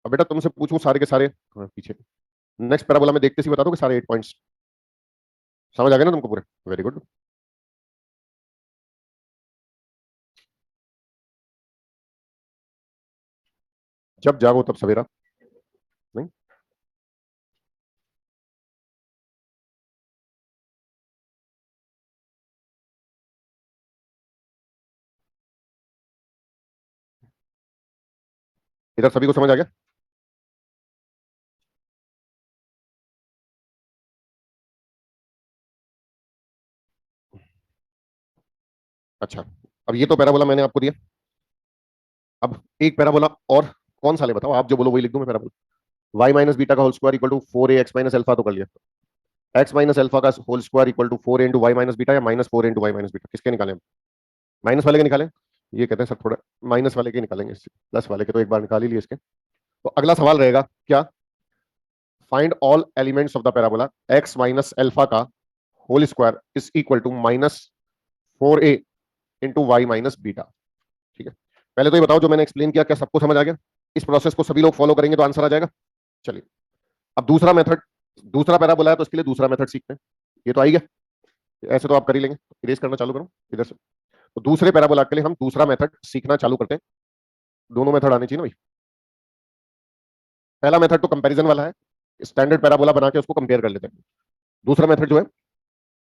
अब बेटा तुमसे पूछूं सारे के सारे, हाँ, पीछे नेक्स्ट पैराबोला में देखते सी बता दो कि सारे 8 पॉइंट्स समझ आ गए ना तुमको पूरे? Very good. जब जागो तब सवेरा। नहीं, इधर सभी को समझ आ गया? अच्छा, अब ये तो पैराबोला मैंने आपको दिया। अब एक पैराबोला और, कौन सा ले बताओ, आप जो बोलो वही लिख दूं मैं पैराबोला। वाई माइनस बीटा का whole square equal to 4a X minus alpha, तो कर लिया। एक्स माइनस एल्फा का whole square equal to 4 into Y minus beta, या minus 4 into Y minus beta, किसके निकालें? माइनस वाले के निकालें? ये कहते हैं सर थोड़ा माइनस वाले के निकालेंगे, इससे प्लस वाले के तो एक बार निकाल ही लिए इसके। तो अगला सवाल रहेगा क्या? Find all elements of the parabola X minus alpha का whole square is equal to minus 4a into Y minus beta. ठीक है, पहले तो ये बताओ जो मैंने एक्सप्लेन किया क्या सबको समझ आ गया? इस प्रोसेस को सभी लोग फॉलो करेंगे तो आंसर आ जाएगा। चलिए, अब दूसरा मेथड, दूसरा पैराबोला है तो इसके लिए दूसरा मेथड सीखते हैं। ये तो आई गया, ऐसे तो आप कर ही लेंगे। इरेज करना चालू करो इधर से। तो दूसरे पैराबोला के लिए हम दूसरा मेथड सीखना चालू करते हैं। दोनों मेथड आने चाहिए ना भाई। पहला मेथड तो कंपैरिजन वाला है, स्टैंडर्ड पैराबोला बना के उसको कंपेयर कर लेते हैं। दूसरा मेथड जो है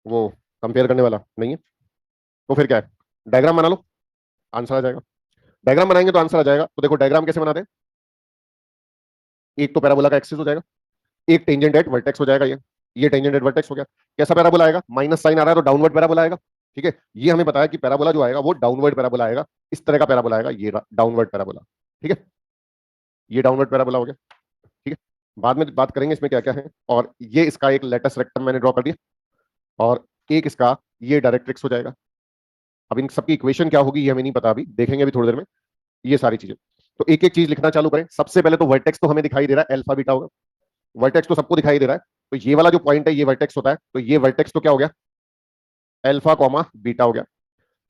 वो कंपेयर करने वाला नहीं है। तो फिर क्या है, डायग्राम बना लो, आंसर आ जाएगा। डायग्राम बनाएंगे तो आंसर आ जाएगा। तो देखो डायग्राम कैसे बनाते हैं, एक तो पैराबोला का एक्सिस हो जाएगा, एक टेंजेंट एट वर्टेक्स हो जाएगा। ये टेंजेंट एट वर्टेक्स हो गया। कैसा पैराबोला आएगा? माइनस साइन आ रहा है तो डाउनवर्ड पैराबोला आएगा। ठीक है, ये हमें बताया कि पैराबोला जो आएगा वो डाउनवर्ड पैराबोला आएगा। इस तरह का पैराबोला आएगा, ये डाउनवर्ड पैराबोला। ठीक है, ये डाउनवर्ड पैराबोला हो गया। ठीक है, बाद में बात करेंगे इसमें क्या क्या है। और ये इसका एक लेटस रेक्टम मैंने ड्रॉ कर दिया, और एक इसका ये डायरेक्ट्रिक्स हो जाएगा। अब इन सबकी इक्वेशन क्या होगी ये हमें नहीं पता, अभी देखेंगे अभी थोड़ी देर में ये सारी चीजें। तो एक एक चीज लिखना चालू करें। सबसे पहले तो वर्टेक्स तो हमें दिखाई दे रहा है अल्फा बीटा होगा। वर्टेक्स तो सबको दिखाई दे रहा है। तो ये वाला जो पॉइंट है ये वर्टेक्स होता है, तो ये वर्टेक्स तो क्या हो गया? अल्फा कॉमा बीटा हो गया।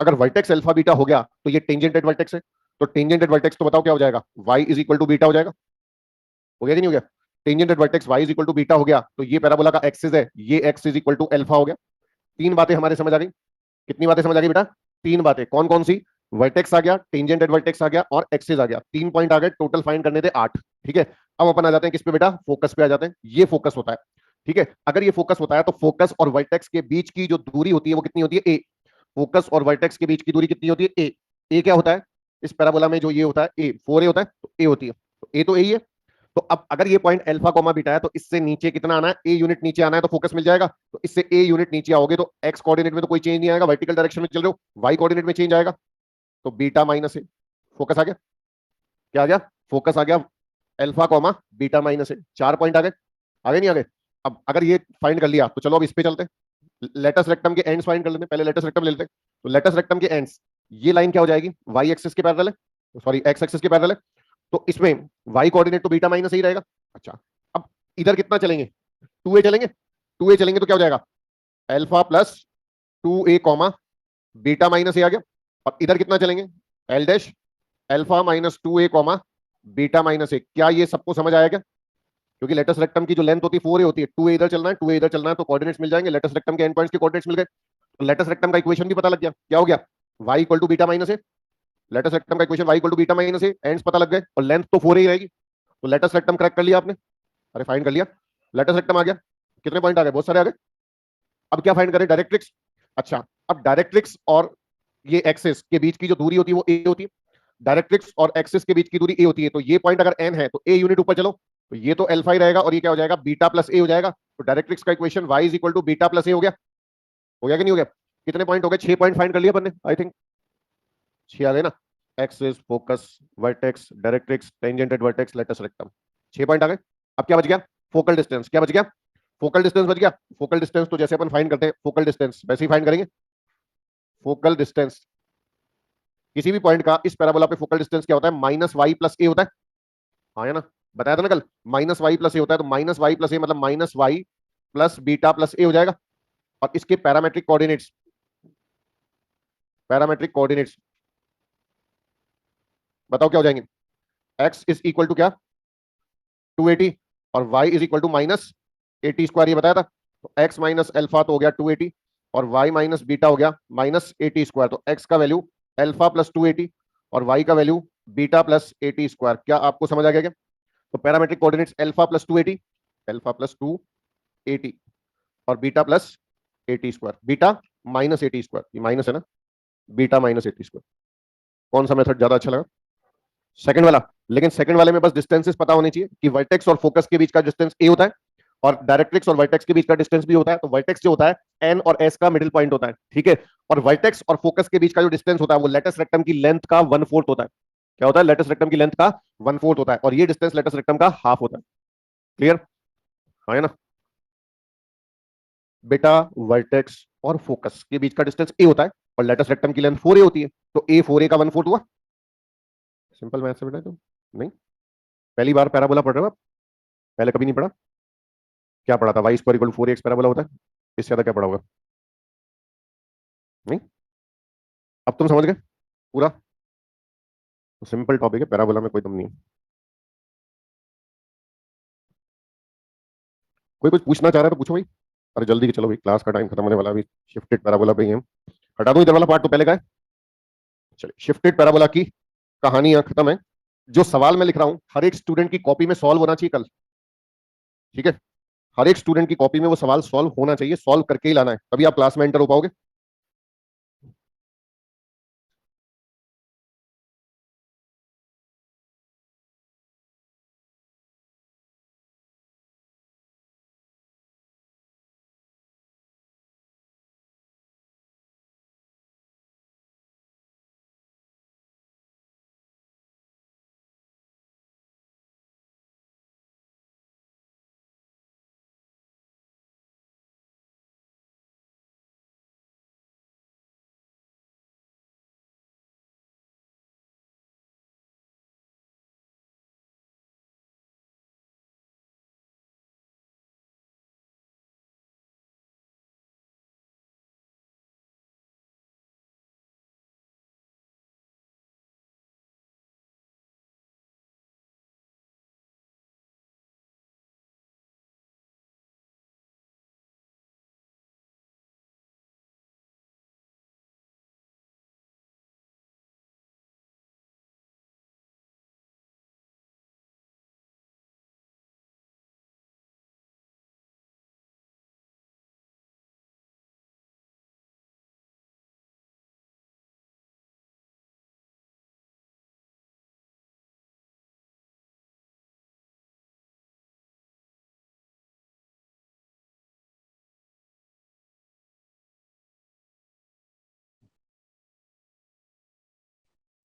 अगर वर्टेक्स अल्फा बीटा हो गया तो ये टेंजेंट एट वर्टेक्स है। तो टेंजेंट एट वर्टेक्स तो बताओ क्या हो जाएगा? y is equal to beta हो जाएगा। हो गया कि नहीं हो गया? Tangent at vertex y is equal to beta हो गया, तो ये पैराबोला का एक्सिस है, ये x is equal to alpha हो गया। तीन बातें हमारे समझ आ गई। कितनी बातें समझ आ गई बेटा? तीन बातें। कौन कौन सी? वर्टेक्स आ गया, टेंजेंट एट वर्टेक्स आ गया, और एक्सिस आ गया। 3 पॉइंट आ गए, टोटल फाइंड करने थे 8। ठीक है, अब अपन आ जाते हैं किस पे बेटा? फोकस पे आ जाते हैं। ये फोकस होता है। ठीक है, अगर ये फोकस होता है तो फोकस और वर्टेक्स के बीच की जो दूरी होती है वो कितनी होती है? ए। फोकस और वर्टेक्स के बीच की दूरी कितनी होती है? ए। ए क्या होता है इस पैराबोला में? जो ये होता है ए, 4a होता है, तो ए होती है, तो ए तो ए ही है। तो अब अगर ये पॉइंट अल्फा कॉमा बीटा है तो इससे नीचे कितना आना है? ए यूनिट नीचे आना है, तो फोकस मिल जाएगा। तो इससे ए यूनिट नीचे आओगे तो एक्स कोऑर्डिनेट में तो कोई चेंज नहीं आएगा, वर्टिकल डायरेक्शन में चल रहे हो, वाई कोऑर्डिनेट में चेंज आएगा। तो बीटा माइनस ए, फोकस आ गया। क्या आ गया? फोकस आ गया अल्फा कॉमा बीटा माइनस ए। 4 पॉइंट आ गए, आगे नहीं आ गए? अब अगर ये फाइंड कर लिया तो चलो अब इस पे चलते हैं। लेटस रेक्टम के एंड्स फाइंड कर लेते हैं। पहले लेटस रेक्टम ले लेते हैं। तो लेटस रेक्टम के एंड्स, ये लाइन क्या हो जाएगी? वाई एक्सिस के पैरेलल है, सॉरी एक्स एक्सिस के पैरेलल है। तो इसमें वाई कोऑर्डिनेट तो बीटा माइनस ही रहेगा। अच्छा, अब इधर कितना चलेंगे? 2a चलेंगे। 2a चलेंगे तो क्या हो जाएगा? Alpha plus 2a comma beta minus A आ गया। और इधर कितना चलेंगे? L dash alpha minus 2a comma beta minus A. क्या ये सबको समझ आया क्या? क्योंकि लेटस रेक्टम की जो लेंथ होती है 4a होती है, 2a इधर चलना है, 2a इधर चलना है, तो कोऑर्डिनेट्स मिल जाएंगे। लेटस रेक्टम के एंड पॉइंट्स के कोऑर्डिनेट्स मिल गए, तो लेटस रेक्टम का इक्वेशन भी पता लग गया। क्या हो गया? y equal to beta minus A. Latus rectum का equation y equal to beta minus A, ends पता लग गए, और लेंथ तो 4a ही रहेगी। तो लेटस रेक्टम क्रैक कर लिया आपने, अरे फाइंड कर लिया, लेटस रेक्टम आ गया। कितने पॉइंट आ गए? बहुत सारे आ गए। अब क्या फाइंड करें? डायरेक्ट्रिक्स। अच्छा, अब डायरेक्ट्रिक्स और ये एक्सिस के बीच की जो दूरी होती है वो ए होती है। डायरेक्ट्रिक्स और एक्सिस के बीच की दूरी ए होती है, तो ये पॉइंट अगर एन है तो ए यूनिट ऊपर चलो, तो ये तो अल्फा ही रहेगा, और ये क्या हो जाएगा? बीटा प्लस ए हो जाएगा। तो डायरेक्ट्रिक्स का equation y is equal to beta plus A हो गया। हो गया कि नहीं हो गया? कितने पॉइंट हो गए? 6 पॉइंट फाइंड कर लिया अपन ने, आई थिंक 6 आ गए ना। Axis, focus, vertex, directrix, tangent at vertex, latus rectum, 6 point आ गए। अब क्या बच गया? Focal distance. क्या बच गया? फोकल डिस्टेंस बच गया। फोकल डिस्टेंस तो जैसे अपन फाइंड करते हैं फोकल डिस्टेंस वैसे ही फाइंड करेंगे। फोकल डिस्टेंस किसी भी पॉइंट का इस पैराबोला पे फोकल डिस्टेंस क्या होता है? माइनस वाई प्लस ए होता है। हाँ या ना? बताया था ना कल, माइनस वाई प्लस ए होता है। तो माइनस वाई प्लस ए मतलब minus Y plus beta plus A हो जाएगा। और इसके पैरामेट्रिक कोऑर्डिनेट्स, पैरामेट्रिक कोऑर्डिनेट्स बताओ क्या हो जाएंगे? एक्स इज इक्वल टू क्या? 280, और y is equal to minus 80 square, ये बताया था। तो x माइनस एल्फा तो हो गया 280, और y माइनस बीटा हो गया माइनस 80 स्क्वायर। तो x का वैल्यू एल्फा प्लस 280 और y का वैल्यू बीटा प्लस 80 स्क्वायर। क्या आपको समझ आ गया क्या? तो parametric coordinates alpha plus 280, alpha plus 280 और beta plus 80 square, beta minus 80 square, ये माइनस है ना, बीटा माइनस 80 स्क्वायर। कौन सा मेथड ज्यादा अच्छा लगा? सेकंड वाला। लेकिन सेकंड वाले में बस डिस्टेंसेस पता होनी चाहिए कि वर्टेक्स और फोकस के बीच का डिस्टेंस ए होता है, और डायरेक्ट्रिक्स और वर्टेक्स के बीच का डिस्टेंस भी होता है। तो वर्टेक्स जो होता है एन और एस का मिडिल पॉइंट होता है, ठीक है। और वर्टेक्स और फोकस के बीच का जो डिस्टेंस होता है वो लेटस रेक्टम की लेंथ का 1/4 होता है। क्या होता है? लेटस रेक्टम की लेंथ का 1/4 होता है, और ये डिस्टेंस लेटस रेक्टम का हाफ होता है। क्लियर? हाँ है ना? बेटा वर्टेक्स और फोकस के बीच का डिस्टेंस ए होता है, और लेटस रेक्टम की लेंथ 4a होती है, तो ए 4a का 1/4 हुआ। सिंपल मैथ से बेटा। तो नहीं, पहली बार पैराबोला पढ़ रहे हो आप? पहले कभी नहीं पढ़ा? क्या पढ़ा था? Y square equal to 4x parabola होता है। इससे ज्यादा क्या पढ़ा होगा? नहीं? अब तुम समझ गए पूरा? तो सिंपल टॉपिक है, पैराबोला में कोई दम नहीं है। कोई कुछ पूछना चाह रहा है तो पूछो भाई। अरे जल्दी की चलो भाई, क्लास का टाइम खत्म होने वाला है अभी। शिफ्टेड पैराबोला पे ही हम। हटा दूं इधर वाला पार्ट तो पहले का है। चलिए, शिफ्टेड पैराबोला की कहानी यहाँ खत्म है। जो सवाल मैं लिख रहा हूँ हर एक स्टूडेंट की कॉपी में सॉल्व होना चाहिए कल, ठीक है। हर एक स्टूडेंट की कॉपी में वो सवाल सॉल्व होना चाहिए, सॉल्व करके ही लाना है, तभी आप क्लास में एंटर हो पाओगे।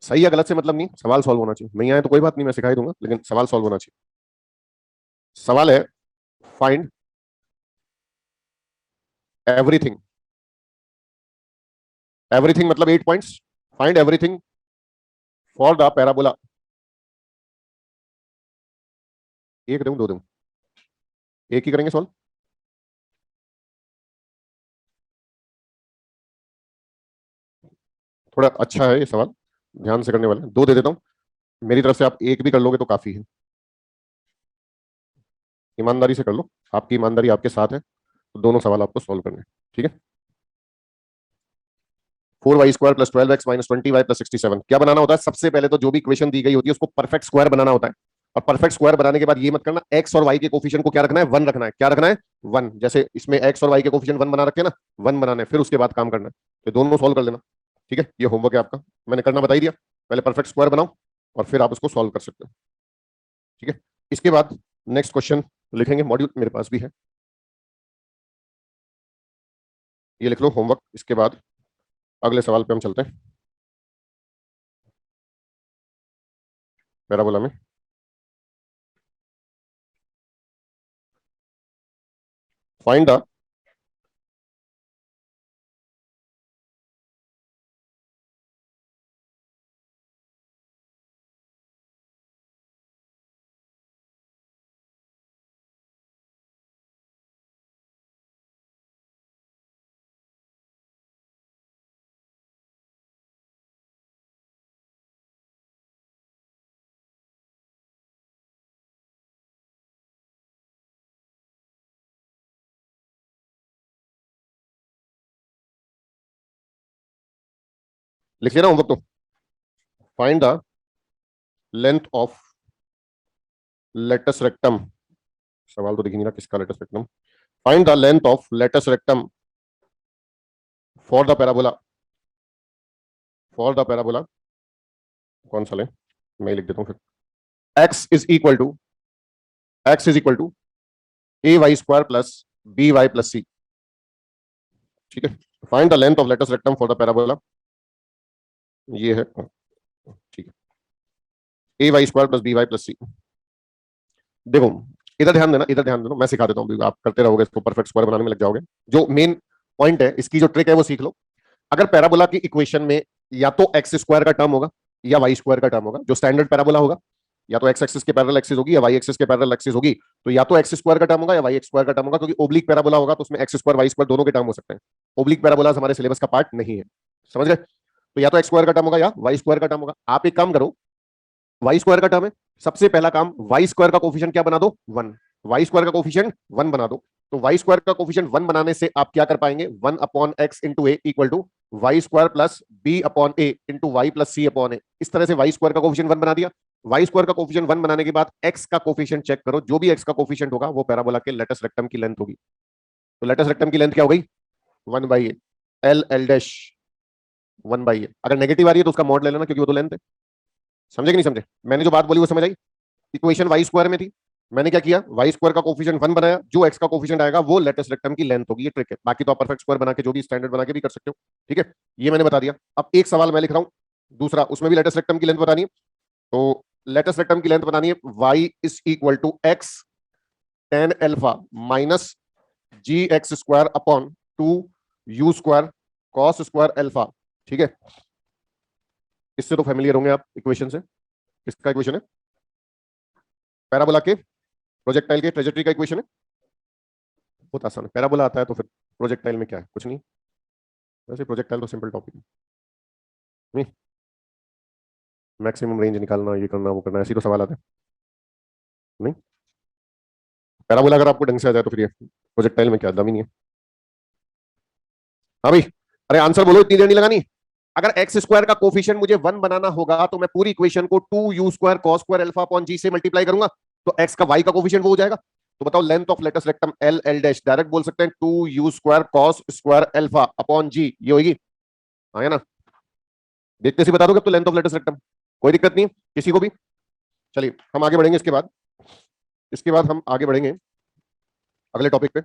सही या गलत से मतलब नहीं, सवाल सॉल्व होना चाहिए। नहीं आए तो कोई बात नहीं, मैं सिखा ही दूंगा, लेकिन सवाल सॉल्व होना चाहिए। सवाल है, फाइंड एवरीथिंग। एवरीथिंग मतलब 8 points. Find everything for the parabola. एक दूं, दो दूं? एक ही करेंगे सॉल्व। थोड़ा अच्छा है ये सवाल, ध्यान से करने वाले हैं। दो दे देता हूं, मेरी तरफ से आप एक भी कर लोगे तो काफी है। ईमानदारी से कर लो, आपकी ईमानदारी आपके साथ है, तो दोनों सवाल आपको सॉल्व करने हैं, ठीक है। 4y² plus 12x minus 20y plus 67 क्या बनाना होता है? सबसे पहले तो जो भी इक्वेशन दी गई होती है उसको परफेक्ट स्क्वायर बनाना होता है। और परफेक्ट स्क्वायर बनाने के बाद ये मत करना एक्स और वाई के कोफिशिएंट को क्या रखना है, वन रखना है। क्या रखना है? वन। जैसे इसमें एक्स और वाई के कोफिशिएंट वन बना रखे हैं ना, वन बनाने, फिर उसके बाद काम करना है। तो दोनों सॉल्व कर लेना, ठीक है। ये होमवर्क है आपका, मैंने करना बता ही दिया। पहले परफेक्ट स्क्वायर बनाओ और फिर आप उसको सॉल्व कर सकते हो, ठीक है। इसके बाद नेक्स्ट क्वेश्चन लिखेंगे, मॉड्यूल मेरे पास भी है, ये लिख लो होमवर्क। इसके बाद अगले सवाल पे हम चलते हैं पैराबोला में। फाइंड द लिख लेना होमवर्क तो। Find the length of latus rectum, सवाल तो दिख नहीं रहा किसका latus rectum. Find the length of latus rectum for the parabola, for the parabola कौन सा लें, मैं लिख देता हूं फिर। X is equal to A Y square plus B Y plus C. ठीक है, find the length of latus rectum for the parabola, ये है। ठीक है, A Y square plus B Y plus सी। देखो इधर ध्यान देना, इधर ध्यान देना, मैं सिखा देता हूँ, आप करते रहोगे इसको, परफेक्ट स्क्वायर बनाने में लग जाओगे। जो मेन पॉइंट है इसकी, जो ट्रिक है वो सीख लो। अगर पैराबोला की इक्वेशन में या तो एक्स स्क्वायर का टर्म होगा या वाई स्क्वायर का टर्म होगा, जो स्टैंडर्ड पैराबोला होगा, या तो एक्स एक्सिस के पैरेलल एक्सिस होगी या वाई एक्सिस के पैरेलल एक्सिस होगी, तो या तो एक्स स्क्वायर का टर्म होगा या वाई स्क्वायर का टर्म होगा, क्योंकि ओब्लिक पैराबोला होगा तो उसमें एक्स स्क्वायर वाई स्क्वायर दोनों के टर्म हो सकते हैं। ओब्लिक पैराबोला हमारे सिलेबस का पार्ट नहीं है, समझ गए? तो या तो एक्स स्क्वायर का टर्म होगा या वाई स्क्वायर का टर्म होगा। आप एक काम करो, वाई स्क्वायर का टर्म है, सबसे पहला काम वाई स्क्वायर का कोफिशिएंट क्या बना दो, वन। वाई स्क्वायर का कोफिशिएंट वन बना दो। तो वाई स्क्वायर का कोफिशिएंट वन बनाने से आप क्या कर पाएंगे, one upon X into A equal to Y square plus B upon A into Y plus C upon A. इस तरह से वाई स्क्वायर का कोफिशिएंट वन बना दिया। वाई स्क्वायर का कोफिशिएंट वन बनाने के बाद एक्स का कोफिशिएंट चेक करो, जो भी एक्स का कोफिशिएंट होगा वो पैराबोला के लेटस रेक्टम की लेंथ होगी। तो लेटस रेक्टम की लेंथ क्या हो गई, one by A, L L dash one by A. अगर नेगेटिव आ रही है तो उसका मॉड ले लेना, क्योंकि वो तो लेंथ है। समझे कि नहीं समझे? मैंने जो बात बोली वो समझ आई? इक्वेशन वाई स्क्वायर में थी, मैंने क्या किया, वाई स्क्वायर का कोफिशिएंट वन बनाया, जो एक्स का कोफिशिएंट आएगा वो लेटेस्ट रेक्टम की लेंथ होगी। ये ट्रिक है, बाकी तो आप परफेक्ट स्क्वायर बना के जो भी स्टैंडर्ड बना के भी कर सकते हो। ठीक है, ये मैंने बता दिया। अब एक सवाल मैं लिख रहा हूं दूसरा, उसमें भी लेटेस्ट रेक्टम की लेंथ बतानी है। तो लेटेस्ट रेक्टम की लेंथ बतानी है, y is equal to x tan alpha minus g x square upon two you square cos square alpha. ठीक है, इससे तो फैमिलियर होंगे आप इक्वेशन से। किसका इक्वेशन है, पैराबोला के प्रोजेक्टाइल के ट्रेजेक्टरी का इक्वेशन है। बहुत आसान है, पैराबोला आता है तो फिर प्रोजेक्टाइल में क्या है, कुछ नहीं। वैसे प्रोजेक्टाइल तो सिंपल टॉपिक है, नहीं मैक्सिमम रेंज निकालना, ये करना वो करना, ऐसी तो सवाल आता है नहीं। पैराबोला अगर आपको ढंग से आ जाए तो फिर ये प्रोजेक्टाइल में क्या दम ही नहीं है। हाँ भाई, अरे आंसर बोलो, इतनी देर नहीं लगानी। अगर एक्स स्क्वायर का कोफिशिएंट मुझे वन बनाना होगा तो मैं पूरी इक्वेशन को two you square cos square alpha upon G से मल्टीप्लाई करूंगा, तो एक्स का वाई का कोफिशिएंट वो हो जाएगा। तो बताओ length of latus rectum L L dash, direct बोल सकते हैं two you square cos square alpha upon G, ये होगी। हाँ ना, देखते से बता दोगे तो लेंथ ऑफ लेटस रेक्टम, कोई दिक्कत नहीं है किसी को भी। चलिए हम आगे बढ़ेंगे, इसके बाद, इसके बाद हम आगे बढ़ेंगे अगले टॉपिक पे।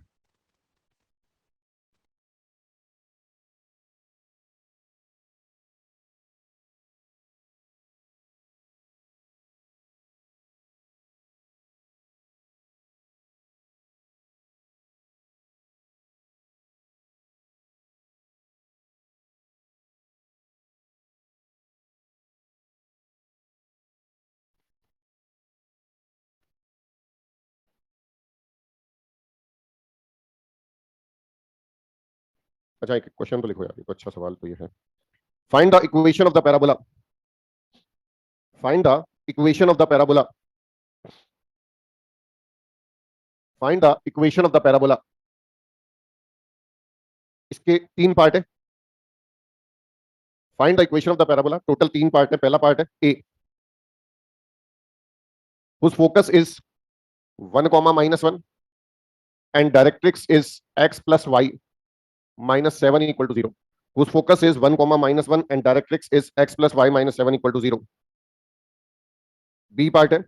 अच्छा एक क्वेश्चन तो लिखो यार, तो अच्छा सवाल तो ये है। Find the equation of the parabola, find the equation of the parabola, find the equation of the parabola. इसके तीन पार्ट है, find the equation of the parabola, total तीन पार्ट है। पहला पार्ट है ए, whose focus is 1 comma minus 1 and directrix is x plus y minus 7 equal to 0, whose focus is 1 comma minus 1 and directrix is x plus y minus 7 equal to 0। B part है,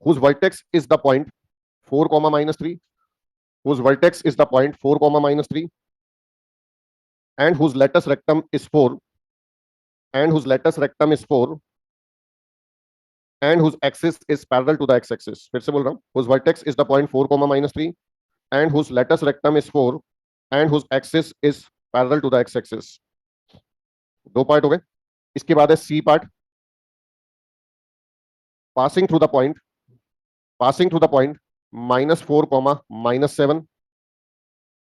whose vertex is the point 4 comma minus 3, whose vertex is the point 4 comma minus 3 and whose latus rectum is 4, and whose latus rectum is 4 and whose axis is parallel to the x axis। फिर से बोल रहा हूं, whose vertex is the point 4 comma minus 3 and whose latus rectum is 4 and whose axis is parallel to the x axis। दो part हो गए। इसके बाद है C part, passing through the point, passing through the point minus 4 comma minus 7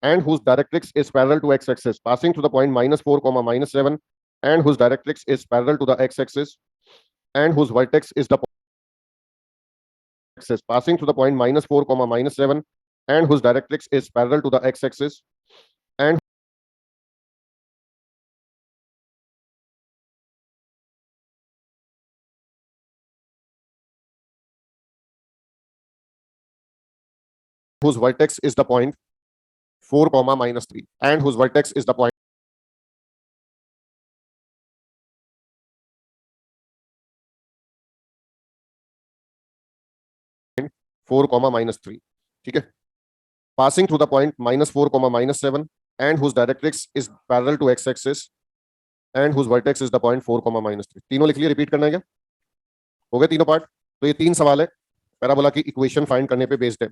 and whose directrix is parallel to x axis, passing through the point minus 4 comma minus 7 and whose directrix is parallel to the x axis and whose vertex is the axis, passing through the point minus 4 comma minus 7 and whose directrix is parallel to the x axis and whose vertex is the point 4 comma minus 3 and whose vertex is the point 4 comma minus 3. ठीक है, passing through the point minus 4 comma minus 7 and whose directrix is parallel to x axis and whose vertex is the point 4 comma minus 3. तीनों लिख लिए, repeat करना है क्या? हो गए तीनों पार्ट? तो ये तीन सवाल है पैराबोला की इक्वेशन फाइंड करने पे बेस्ड है।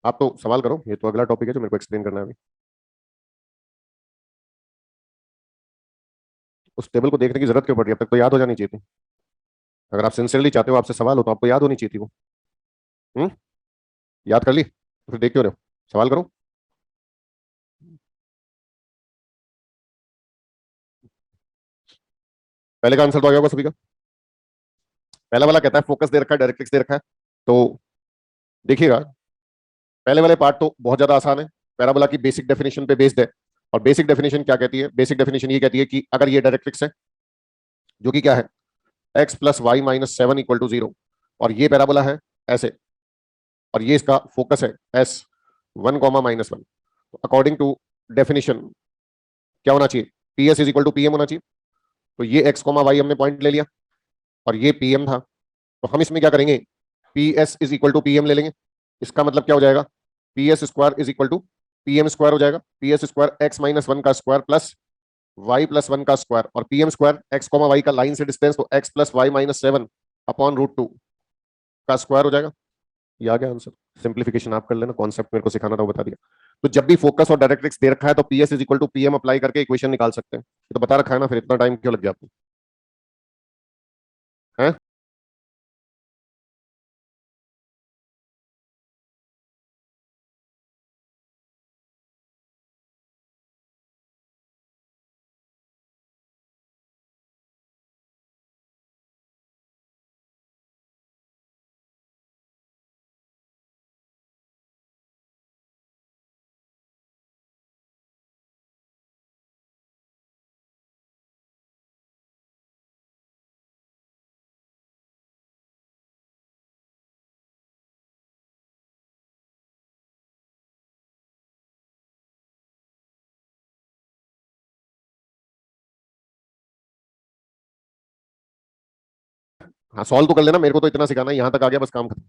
आप तो सवाल करो, ये तो अगला टॉपिक है जो मेरे को एक्सप्लेन करना है अभी। उस टेबल को देखने की जरूरत क्यों पड़ रही है? अब तक तो याद हो जानी चाहिए थी। अगर आप सिंसियरली चाहते हो, आपसे सवाल हो, तो आपको याद होनी चाहिए थी वो। हम्म, याद कर ली तो फिर देख क्यों रहे हो? सवाल करो। पहले का आंसर तो आ गया होगा सभी का। पहला वाला कहता है फोकस दे रखा है, डायरेक्ट्रिक्स दे रखा है। तो देखिएगा, पहले वाले पार्ट तो बहुत ज्यादा आसान है, पैराबोला की बेसिक डेफिनेशन पे बेस्ड है। और बेसिक डेफिनेशन क्या कहती है? बेसिक डेफिनेशन ये कहती है कि अगर ये डायरेक्ट्रिक्स है जो कि क्या है, x plus Y minus 7 equal to 0, और ये पैराबोला है ऐसे, और ये इसका फोकस है s 1 comma minus 1, according to definition क्या होना चाहिए? P S is equal to P M होना चाहिए। तो ये x कॉमा वाई हमने पॉइंट ले लिया और ये पी एम था, तो हम इसमें क्या करेंगे? P S is equal to P M ले लेंगे। इसका मतलब क्या हो जाएगा? P S square is equal to P M square हो जाएगा। P S square X minus 1 का स्क्वायर प्लस वाई प्लस 1 का स्क्वायर, और P M square X comma Y का लाइन से डिस्टेंस, तो X plus Y minus 7 upon root 2 का square हो जाएगा। ये आ गया आंसर। सिंप्लीफिकेशन आप कर लेना, कॉन्सेप्ट मेरे को सिखाना था वो बता दिया। तो जब भी फोकस और डायरेक्ट्रिक्स दे रखा है तो P S is equal to P M apply करके इक्वेशन निकाल सकते हैं। ये तो बता रखा है ना, फिर इतना टाइम क्यों लग गया आपको? है? हाँ, सॉल्व तो कर लेना, मेरे को तो इतना सिखाना है, यहां तक आ गया बस, काम खत्म।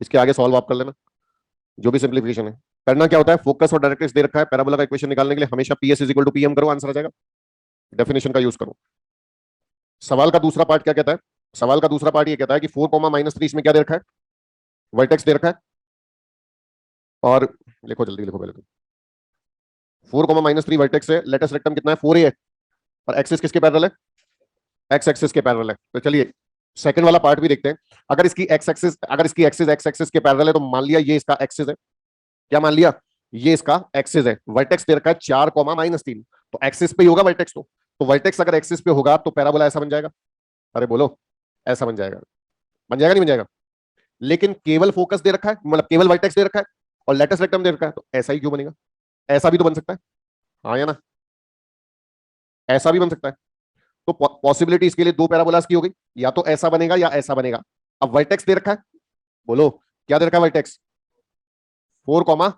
इसके आगे सॉल्व आप कर लेना, जो भी सिंप्लीफिकेशन है। करना क्या होता है, फोकस और डायरेक्ट्रिक्स दे रखा है, पैराबोला का इक्वेशन निकालने के लिए हमेशा P S is equal to P M करो, आंसर आ जाएगा। डेफिनेशन का यूज करो। सवाल का दूसरा पार्ट क्या कहता है? सवाल का दूसरा पार्ट ये कहता है कि 4 कॉमा माइनस 3 इसमें क्या दे रखा है? वर्टेक्स दे रखा है। और लिखो, जल्दी लिखो पहले तो। 4 कॉमा माइनस 3 वर्टेक्स है, लेटेस्ट रेक्टम कितना है? 4a है, और एक्सिस किसके पैरेलल है? एक्स एक्सिस के पैरेलल है। तो चलिए सेकंड वाला पार्ट भी देखते हैं। अगर इसकी एक्स एक्सिस, अगर इसकी एक्सिस एक्स एक्सिस के पैरेलल है, तो मान लिया ये इसका एक्सिस है। क्या मान लिया? ये इसका एक्सिस है। वर्टेक्स दे रखा है 4 कॉमा माइनस 3, तो एक्सिस पे ही होगा वर्टेक्स। तो वर्टेक्स अगर एक्सिस पे होगा तो पैराबोला ऐसा बन जाएगा। अरे बोलो, ऐसा बन जाएगा। बन जाएगा नहीं बन जाएगा? लेकिन केवल फोकस दे रखा है, मतलब केवल वर्टेक्स दे रखा है और लेटेस्ट रेक्टम दे रखा है, तो ऐसा ही क्यों बनेगा? ऐसा भी तो बन सकता है, हाँ या ना? ऐसा भी बन सकता है। तो पॉसिबिलिटी इसके लिए दो पैराबोलास की हो गई, या तो ऐसा बनेगा या ऐसा बनेगा। अब वर्टेक्स दे रखा है, बोलो क्या दे रखा है? वर्टेक्स 4 कॉमा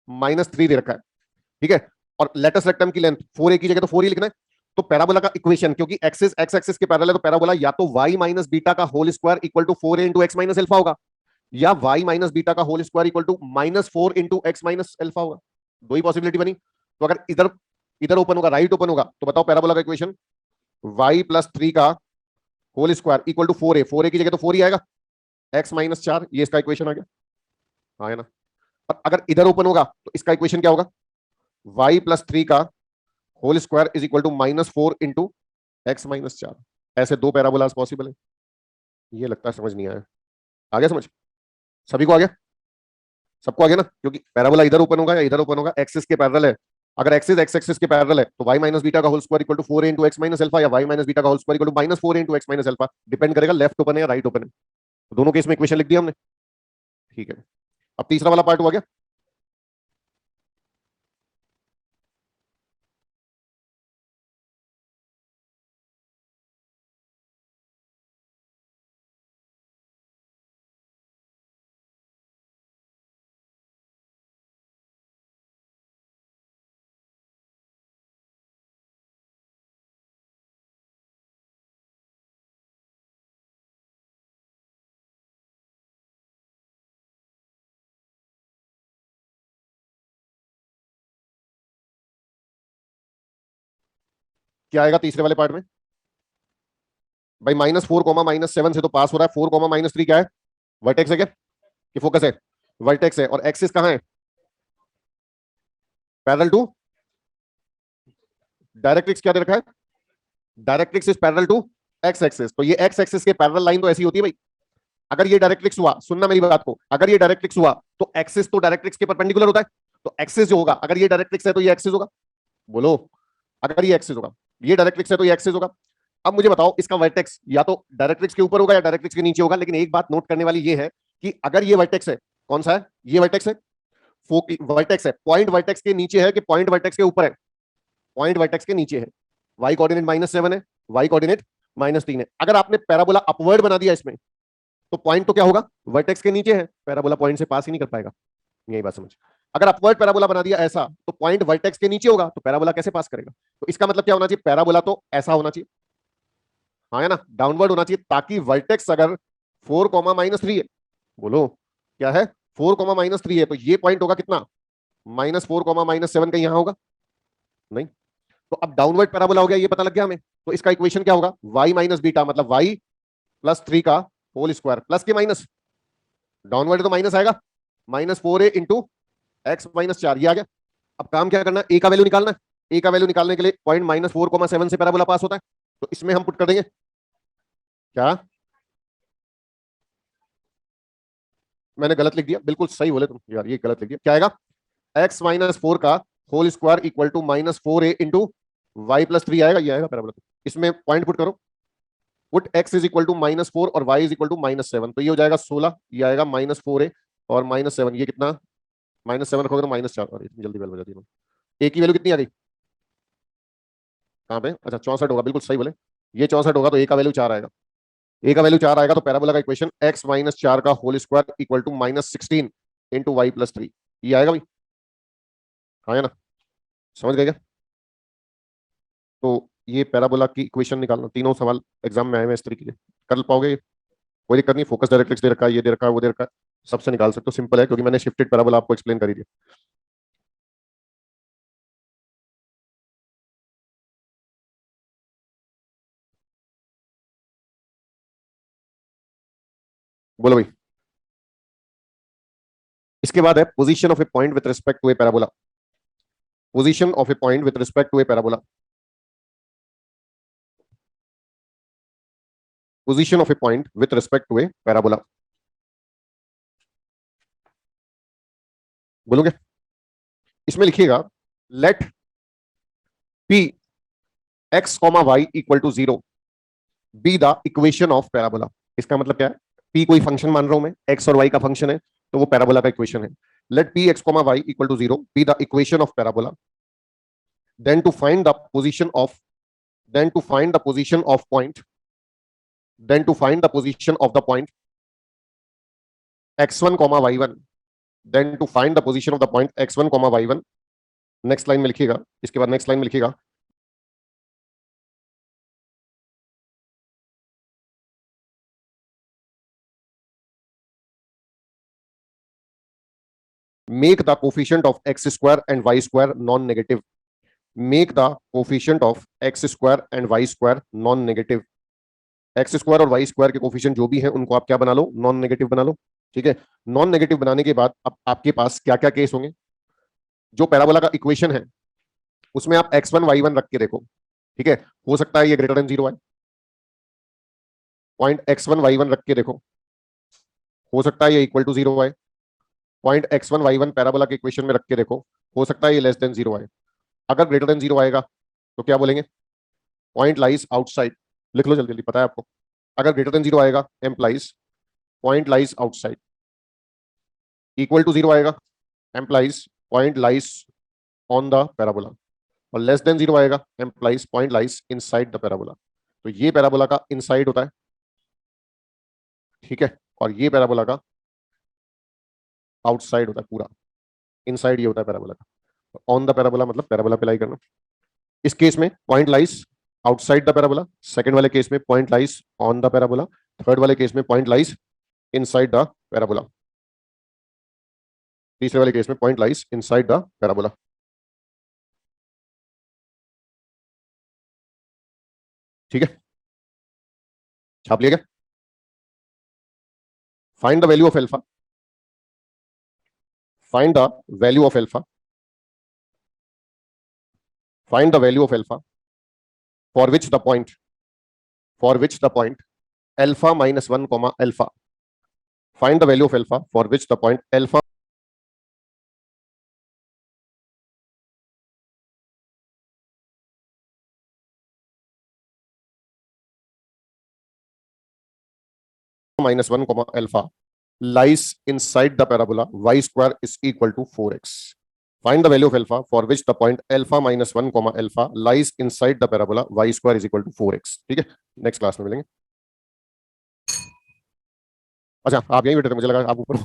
माइनस 3 दे रखा है, ठीक है। और लेटेस्ट रेक्टम की लेंथ 4a की जगह तो 4 ही लिखना है। तो पैराबोला का इक्वेशन, क्योंकि एक्सिस एक्स एक्सिस के पैरेलल है, तो पैराबोला या तो y माइनस बीटा का whole square equal to 4a into X minus alpha होगा, या y माइनस बीटा का whole square equal to -4 into X minus alpha होगा। दो ही पॉसिबिलिटी बनी। तो अगर इधर इधर ओपन होगा, राइट ओपन होगा, तो बताओ पैराबोला का इक्वेशन y+3 का whole square equal to 4a, 4a की जगह तो 4 ही आएगा, x-4, ये इसका इक्वेशन आ गया। हाँ है ना। और अगर इधर ओपन होगा तो इसका इक्वेशन क्या होगा, y+3 का whole square is equal to -4 into x-4। ऐसे दो पैराबोलास पॉसिबल है। ये लगता है समझ नहीं आया। आ गया समझ? सभी को आ गया? सबको आ गया ना, क्योंकि पैराबोला इधर ओपन होगा या इधर ओपन होगा, एक्सिस के पैरेलल है। अगर एक्सिस एक्स एक्सिस के पैरेलल है तो y माइनस बीटा का whole square equal to 4 into X minus alpha, या y माइनस बीटा का whole square equal to -4 into X minus alpha. Depend करेगा लेफ्ट ओपन है या राइट ओपन है। तो दोनों केस में इक्वेशन लिख दिया हमने। ठीक है, अब तीसरा वाला पार्ट हुआ गया। क्या आएगा तीसरे वाले पार्ट में? भाई -4 से तो पास हो रहा है। 4 - 3 क्या है? वर्टेक्स है क्या कि फोकस है? वर्टेक्स है। और एक्सिस कहां है? Parallel to directrix. क्या दे रखा है? Directrix is parallel to X axis. तो ये एक्स एक्सिस के पैरेलल लाइन तो ऐसी होती है भाई। अगर ये डायरेक्ट्रिक्स हुआ, सुनना मेरी बात को, अगर ये डायरेक्ट्रिक्स हुआ तो एक्सिस तो डायरेक्ट्रिक्स के परपेंडिकुलर होता है। तो एक्सिस जो होगा, अगर ये डायरेक्ट्रिक्स है तो ये एक्सिस होगा। बोलो, अगर ये एक्सिस होगा, ये डायरेक्ट्रिक्स है तो ये एक्सिस होगा। अब मुझे बताओ इसका वर्टेक्स या तो डायरेक्ट्रिक्स के ऊपर होगा या डायरेक्ट्रिक्स के नीचे होगा। लेकिन एक बात नोट करने वाली ये है कि अगर ये वर्टेक्स है, कौन सा है ये वर्टेक्स है? वर्टेक्स है, पॉइंट वर्टेक्स के नीचे है कि पॉइंट वर्टेक्स के ऊपर है? पॉइंट वर्टेक्स के नीचे है। वाई कोऑर्डिनेट -7 है, वाई कोऑर्डिनेट -3 है। अगर आपने पैराबोला अपवर्ड बना दिया इसमें, तो पॉइंट तो क्या होगा, वर्टेक्स के नीचे है, पैराबोला पॉइंट से पास ही नहीं कर पाएगा। यही बात समझ। अगर अपवर्ड पैराबोला बना दिया ऐसा, तो पॉइंट वर्टेक्स के नीचे होगा, तो पैराबोला कैसे पास करेगा? तो इसका मतलब क्या होना चाहिए, पैराबोला तो ऐसा होना चाहिए। हाँ है ना, डाउनवर्ड होना चाहिए, ताकि वर्टेक्स अगर 4, -3 है, बोलो क्या है, 4, -3 है, तो ये पॉइंट होगा कितना, -4, -7 कहीं यहां होगा नहीं। तो अब डाउनवर्ड पैराबोला हो गया, ये पता लग गया हमें। तो इसका इक्वेशन क्या होगा, y माइनस बीटा मतलब y+3 का होल स्क्वायर, प्लस के माइनस, डाउनवर्ड तो माइनस आएगा, -4a इंटू x-4, ये आ गया। अब काम क्या करना है, ए का वैल्यू निकालना है। ए का वैल्यू निकालने के लिए पॉइंट -4, 7 से पैराबोला पास होता है। तो इसमें हम पुट कर देंगे क्या, मैंने गलत लिख दिया, बिल्कुल सही बोले तुम यार, ये गलत लिख दिया। क्या आएगा, x-4 का whole square equal to -4a into y+3 आएगा, ये आएगा पैराबोला। इसमें पॉइंट पुट करो, put x is equal to -4 और y इज इक्वल टू -7, तो ये हो जाएगा 16, ये आएगा -4a और -7, ये कितना, -7 रखोगे तो -4, और इतनी जल्दी वैल्यू बजा दी। ए की वैल्यू कितनी आ गई, कहाँ पे, अच्छा 64 होगा, बिल्कुल सही बोले। ये 64 होगा तो ए का वैल्यू 4 आएगा। ए का वैल्यू 4 आएगा तो पैराबोला का इक्वेशन x-4 का whole square equal to -16 into y+3, ये आएगा भाई। हाँ है ना, समझ गए क्या? तो ये पैराबोला की इक्वेशन निकालना, तीनों सवाल एग्जाम में आए हुए इस तरीके के, कर पाओगे? कोई दिक्कत नहीं, फोकस डायरेक्ट्रिक्स दे रखा है, ये दे रखा है, वो दे रखा है, सबसे निकाल सकते हो, सिंपल है, क्योंकि मैंने शिफ्टेड पैराबोला आपको एक्सप्लेन कर ही दिया। बोलो भाई। इसके बाद है position of a point with respect to a parabola. Position of a point with respect to a parabola. Position of a point with respect to a parabola, बोलोगे? इसमें लिखिएगा, let P X comma Y equal to 0 be the equation of parabola. इसका मतलब क्या है, P कोई function मान रहा हूं मैं, एक्स और वाई का फंक्शन है, तो वो पैराबोला का इक्वेशन है। Let P X comma Y equal to 0 be the equation of parabola, then to find the position of then to find the position of point then to find the position of the point x1 comma y1, then to find the position of the point x1 comma y1। Next line में लिखिएगा, इसके बाद next line में लिखिएगा, make the coefficient of X square and Y square non negative. Make the coefficient of X square and Y square non negative. X square और Y square के coefficient जो भी हैं उनको आप क्या बना लो, नॉन नेगेटिव बना लो। ठीक है, नॉन नेगेटिव बनाने के बाद अब आपके पास क्या क्या केस होंगे। जो पैराबोला का इक्वेशन है उसमें आप x1 y1 रख के देखो। ठीक है, हो सकता है ये ग्रेटर देन 0 आए। पॉइंट x1 y1 रख के देखो, हो सकता है ये इक्वल टू 0 आए। पॉइंट x1 y1 पैराबोला के इक्वेशन में रख के देखो, हो सकता है ये लेस देन 0 आए। अगर ग्रेटर देन 0 आएगा तो क्या बोलेंगे, पॉइंट लाइज आउटसाइड। लिख लो जल्दी जल्दी, पता है आपको। अगर ग्रेटर देन 0 आएगा implies point lies outside. Equal to 0 आएगा implies point lies on the parabola. और लेस देन 0 आएगा implies point lies inside the parabola. तो ये पैराबोला का इनसाइड होता है। ठीक है, और ये पैराबोला का आउटसाइड होता है पूरा। इनसाइड ये होता है पैराबोला का। ऑन द पैराबोला मतलब पैराबोला पे लाई करना। इस केस में point lies outside the parabola, second वाले केस में point lies on the parabola, third वाले केस में point lies inside the parabola, तीसरे वाले केस में point lies inside the parabola. ठीक है, छाप लिया क्या। Find the value of alpha. Find the value of alpha. Find the value of alpha for which the point, for which the point alpha minus 1 comma alpha. Find the value of alpha for which the point alpha minus 1 comma alpha lies inside the parabola y square is equal to 4x. Find the value of alpha for which the point alpha minus 1 comma alpha lies inside the parabola y square is equal to 4x. ठीक है, next class में मिलेंगे। अच्छा, आप यहीं बैठे थे, मुझे लगा आप ऊपर।